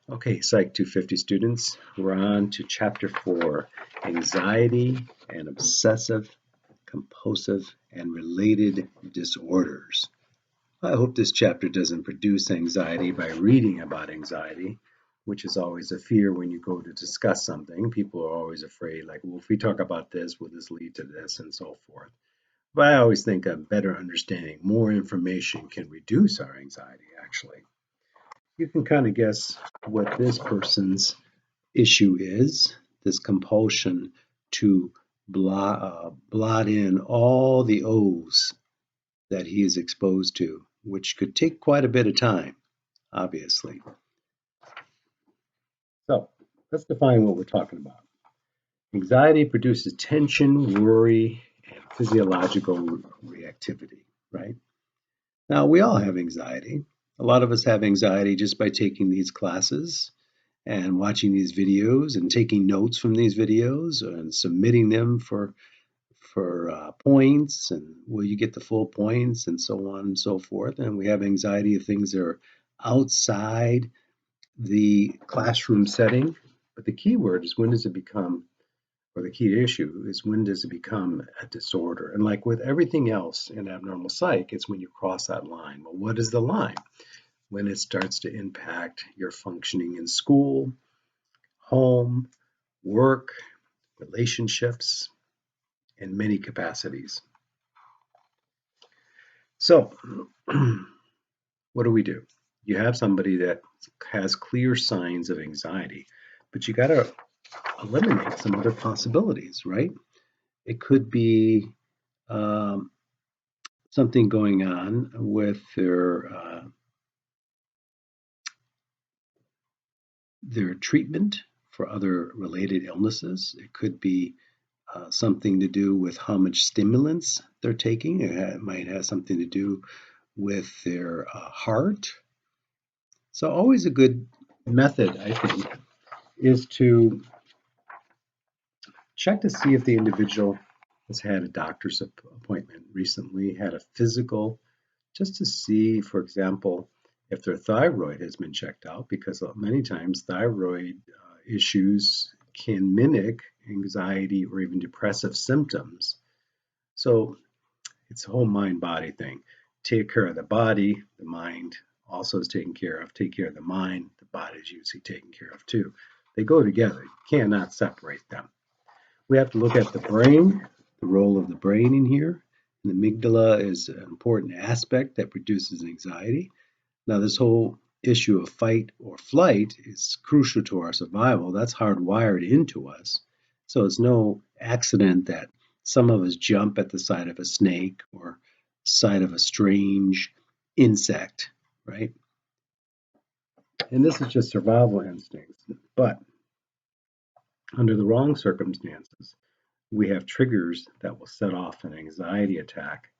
Okay, Psych 250 students, we're on to Chapter 4, Anxiety and Obsessive, Compulsive, and Related Disorders. I hope this chapter doesn't produce anxiety by reading about anxiety, which is always a fear when you go to discuss something. People are always afraid, like, well, if we talk about this, will this lead to this, and so forth. But I always think a better understanding, more information can reduce our anxiety, actually. You can kind of guess what this person's issue is, this compulsion to blot in all the O's that he is exposed to, which could take quite a bit of time, obviously. So let's define what we're talking about. Anxiety produces tension, worry, and physiological reactivity, right? Now, we all have anxiety. A lot of us have anxiety just by taking these classes and watching these videos and taking notes from these videos and submitting them for points, and will you get the full points, and so on and so forth. And we have anxiety of things that are outside the classroom setting. But the key word is, when does it become, or the key issue is, when does it become a disorder? And like with everything else in abnormal psych, it's when you cross that line. Well, what is the line? When it starts to impact your functioning in school, home, work, relationships, in many capacities. So, what do? You have somebody that has clear signs of anxiety, but you got to eliminate some other possibilities, right? It could be something going on with their treatment for other related illnesses. It could be something to do with how much stimulants they're taking. It might have something to do with their heart. So always a good method, I think, is to check to see if the individual has had a doctor's appointment recently, had a physical, just to see, for example, if their thyroid has been checked out, because many times thyroid issues can mimic anxiety or even depressive symptoms. So it's a whole mind-body thing. Take care of the body, the mind also is taken care of. Take care of the mind, the body is usually taken care of too. They go together. You cannot separate them. We have to look at the brain, the role of the brain in here. The amygdala is an important aspect that produces anxiety. Now, this whole issue of fight or flight is crucial to our survival. That's hardwired into us. So it's no accident that some of us jump at the sight of a snake or sight of a strange insect, right? And this is just survival instincts. But under the wrong circumstances, we have triggers that will set off an anxiety attack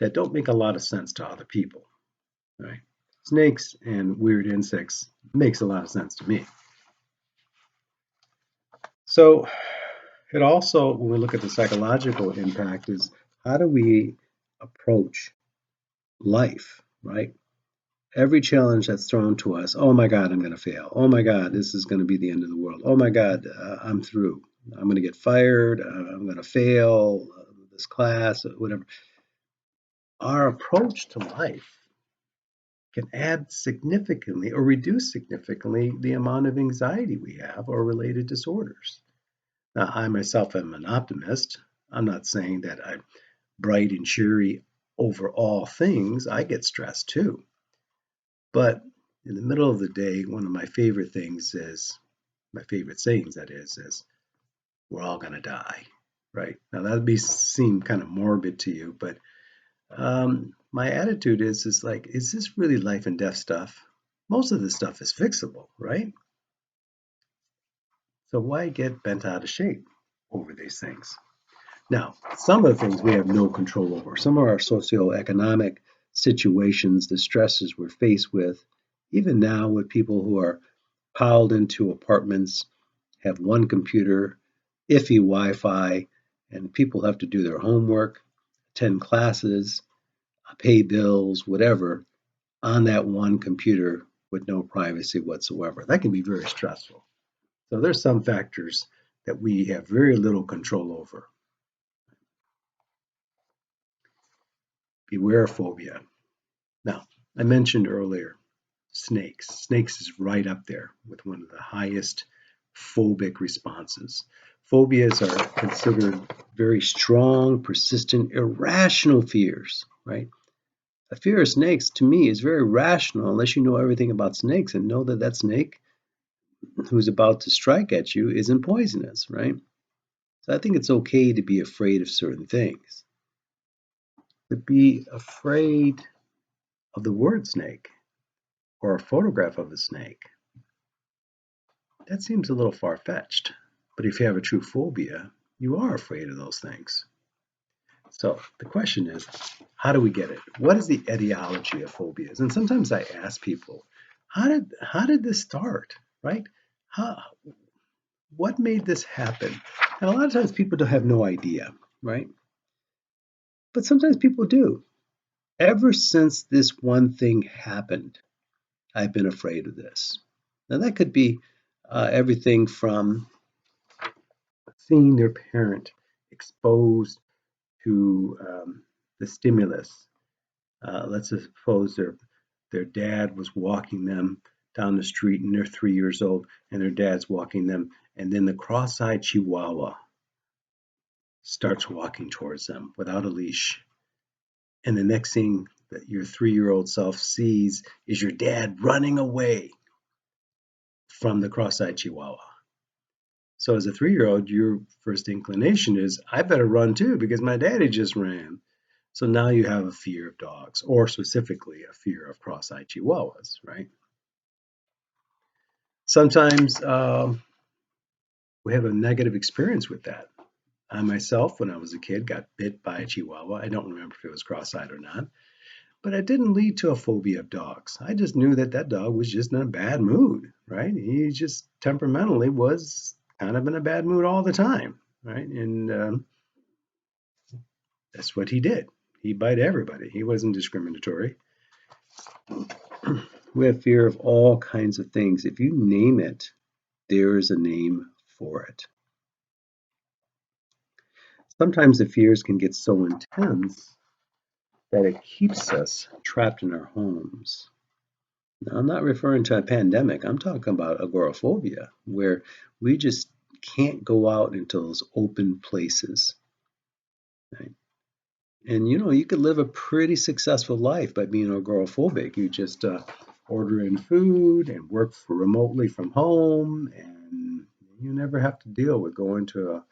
that don't make a lot of sense to other people, right? Snakes and weird insects makes a lot of sense to me. So it also, when we look at the psychological impact, is how do we approach life, right? Every challenge that's thrown to us, oh my God, I'm going to fail. Oh my God, this is going to be the end of the world. Oh my God, I'm through. I'm going to get fired. I'm going to fail this class, whatever. Our approach to life can add significantly or reduce significantly the amount of anxiety we have or related disorders. Now, I myself am an optimist. I'm not saying that I'm bright and cheery over all things. I get stressed too. But in the middle of the day, one of my favorite things is, my favorite sayings, that is we're all going to die, right? Now, that would seem kind of morbid to you, but my attitude is like, is this really life and death stuff? Most of this stuff is fixable, right? So why get bent out of shape over these things? Now, some of the things we have no control over. Some of our socioeconomic situations, the stresses we're faced with, even now with people who are piled into apartments, have one computer, iffy Wi-Fi, and people have to do their homework, attend classes, pay bills, whatever, on that one computer with no privacy whatsoever. That can be very stressful. So there's some factors that we have very little control over. Beware of phobia. Now, I mentioned earlier snakes. Snakes is right up there with one of the highest phobic responses. Phobias are considered very strong, persistent, irrational fears, right? A fear of snakes to me is very rational unless you know everything about snakes and know that that snake who's about to strike at you isn't poisonous, right? So I think it's okay to be afraid of certain things. To be afraid of the word snake or a photograph of a snake, that seems a little far-fetched. But if you have a true phobia, you are afraid of those things. So the question is, how do we get it? What is the etiology of phobias? And sometimes I ask people, how did this start, right? How, what made this happen? And a lot of times people don't have no idea, right? But sometimes people do. Ever since this one thing happened, I've been afraid of this. Now that could be everything from seeing their parent exposed to the stimulus. Let's suppose their dad was walking them down the street and they're 3 years old and their dad's walking them, and then the cross-eyed Chihuahua starts walking towards them without a leash. And the next thing that your 3-year-old self sees is your dad running away from the cross-eyed Chihuahua. So as a 3-year-old, your first inclination is, I better run too because my daddy just ran. So now you have a fear of dogs, or specifically a fear of cross-eyed Chihuahuas, right? Sometimes we have a negative experience with that. I myself, when I was a kid, got bit by a Chihuahua. I don't remember if it was cross-eyed or not, but it didn't lead to a phobia of dogs. I just knew that that dog was just in a bad mood, right? He just temperamentally was kind of in a bad mood all the time, right? And that's what he did. He bit everybody. He wasn't discriminatory. We have fear of all kinds of things. If you name it, there is a name for it. Sometimes the fears can get so intense that it keeps us trapped in our homes. Now, I'm not referring to a pandemic. I'm talking about agoraphobia, where we just can't go out into those open places. Right? And you could live a pretty successful life by being agoraphobic. You just order in food and work remotely from home, and you never have to deal with going to an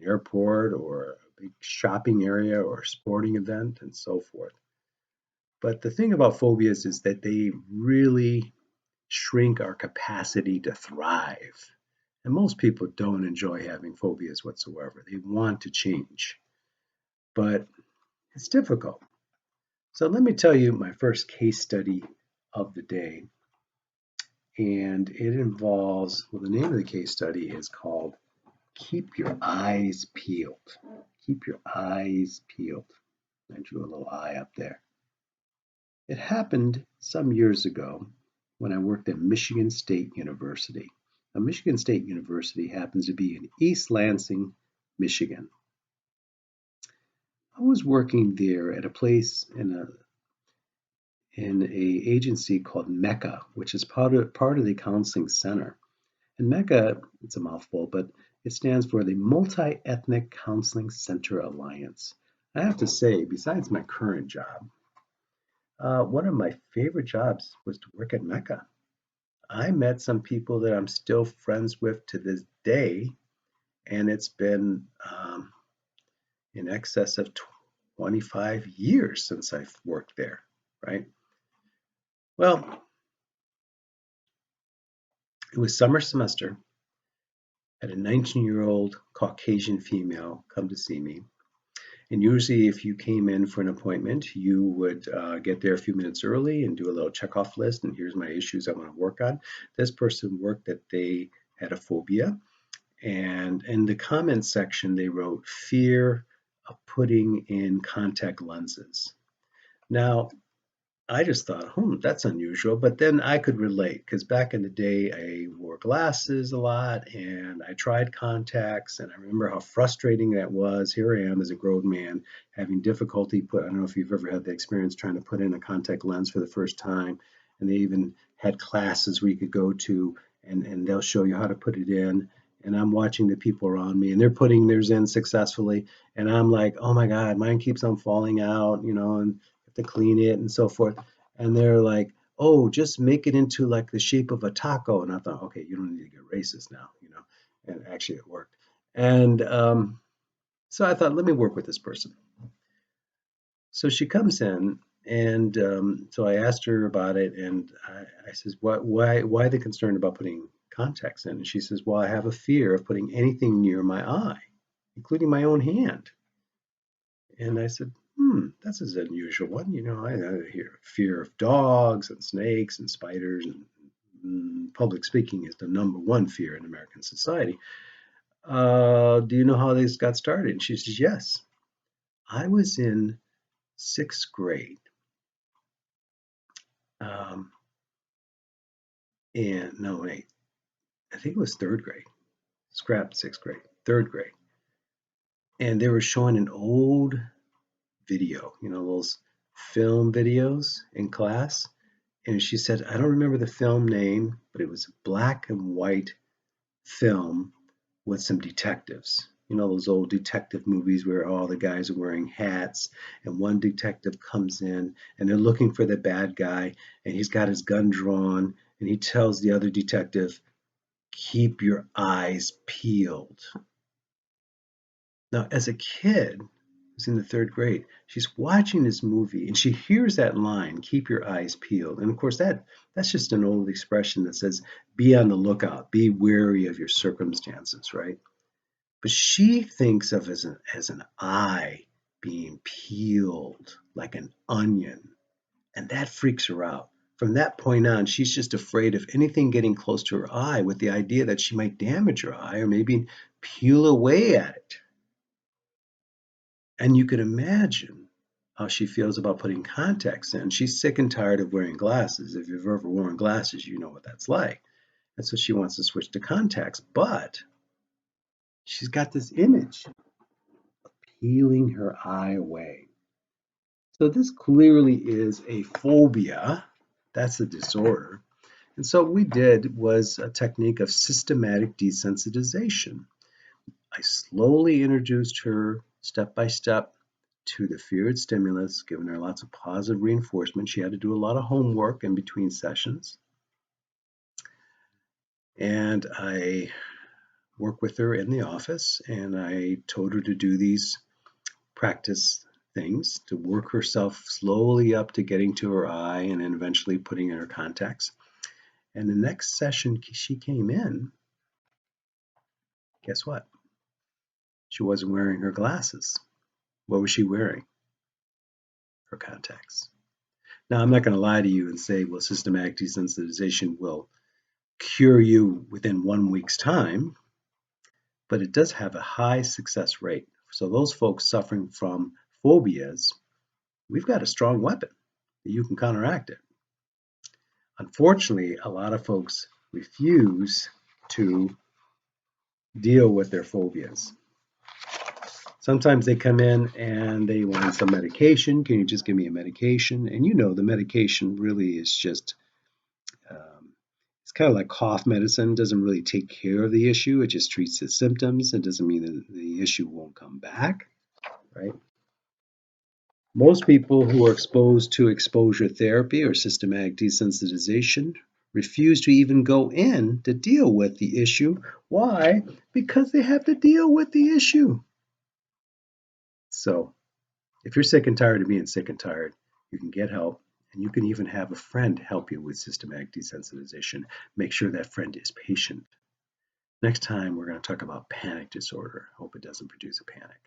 airport or a big shopping area or sporting event and so forth. But the thing about phobias is that they really shrink our capacity to thrive. And most people don't enjoy having phobias whatsoever. They want to change, but it's difficult. So let me tell you my first case study of the day. And it involves, well, the name of the case study is called Keep Your Eyes Peeled. Keep Your Eyes Peeled. I drew a little eye up there. It happened some years ago when I worked at Michigan State University. Now, Michigan State University happens to be in East Lansing, Michigan. I was working there at a place in an agency called MECA, which is part of the counseling center. And MECA, it's a mouthful, but it stands for the Multi-Ethnic Counseling Center Alliance. I have to say, besides my current job, one of my favorite jobs was to work at MECA. I met some people that I'm still friends with to this day, and it's been in excess of 25 years since I've worked there, right? Well, it was summer semester. I had a 19-year-old Caucasian female come to see me. And usually if you came in for an appointment, you would get there a few minutes early and do a little checkoff list, and here's my issues I want to work on. This person worked that they had a phobia, and in the comment section they wrote fear of putting in contact lenses. Now, I just thought, that's unusual. But then I could relate because back in the day, I wore glasses a lot and I tried contacts. And I remember how frustrating that was. Here I am as a grown man having difficulty I don't know if you've ever had the experience trying to put in a contact lens for the first time. And they even had classes where you could go to and they'll show you how to put it in. And I'm watching the people around me and they're putting theirs in successfully. And I'm like, oh my God, mine keeps on falling out, and to clean it and so forth. And they're like, oh, just make it into like the shape of a taco. And I thought, okay, you don't need to get racist now. And actually it worked. And so I thought, let me work with this person. So she comes in, and so I asked her about it, and I says, why the concern about putting contacts in? And she says, well, I have a fear of putting anything near my eye, including my own hand. And I said, that's an unusual one. I hear fear of dogs and snakes and spiders, and public speaking is the number one fear in American society. Do you know how this got started? And she says, yes. I was in sixth grade. Um, and no, wait, I think it was third grade. Scrap sixth grade, third grade. And they were showing an old video, those film videos in class. And she said, I don't remember the film name, but it was a black and white film with some detectives. Those old detective movies where all the guys are wearing hats and one detective comes in and they're looking for the bad guy and he's got his gun drawn and he tells the other detective, keep your eyes peeled. Now, as a kid who's in the third grade, she's watching this movie and she hears that line, keep your eyes peeled. And of course, that's just an old expression that says, be on the lookout, be wary of your circumstances, right? But she thinks of as an eye being peeled like an onion, and that freaks her out. From that point on, she's just afraid of anything getting close to her eye with the idea that she might damage her eye or maybe peel away at it. And you can imagine how she feels about putting contacts in. She's sick and tired of wearing glasses. If you've ever worn glasses, you know what that's like. And so she wants to switch to contacts, but she's got this image peeling her eye away. So this clearly is a phobia. That's a disorder. And so what we did was a technique of systematic desensitization. I slowly introduced her step by step to the feared stimulus, giving her lots of positive reinforcement. She had to do a lot of homework in between sessions. And I worked with her in the office and I told her to do these practice things to work herself slowly up to getting to her eye and then eventually putting in her contacts. And the next session she came in, guess what? She wasn't wearing her glasses. What was she wearing? Her contacts. Now, I'm not going to lie to you and say, well, systematic desensitization will cure you within 1 week's time, but it does have a high success rate. So those folks suffering from phobias, we've got a strong weapon that you can counteract it. Unfortunately, a lot of folks refuse to deal with their phobias. Sometimes they come in and they want some medication. Can you just give me a medication? And the medication really is just, it's kind of like cough medicine. It doesn't really take care of the issue. It just treats the symptoms. It doesn't mean that the issue won't come back, right? Most people who are exposed to exposure therapy or systematic desensitization refuse to even go in to deal with the issue. Why? Because they have to deal with the issue. So, if you're sick and tired of being sick and tired, you can get help and you can even have a friend help you with systematic desensitization. Make sure that friend is patient. Next time, we're going to talk about panic disorder. Hope it doesn't produce a panic.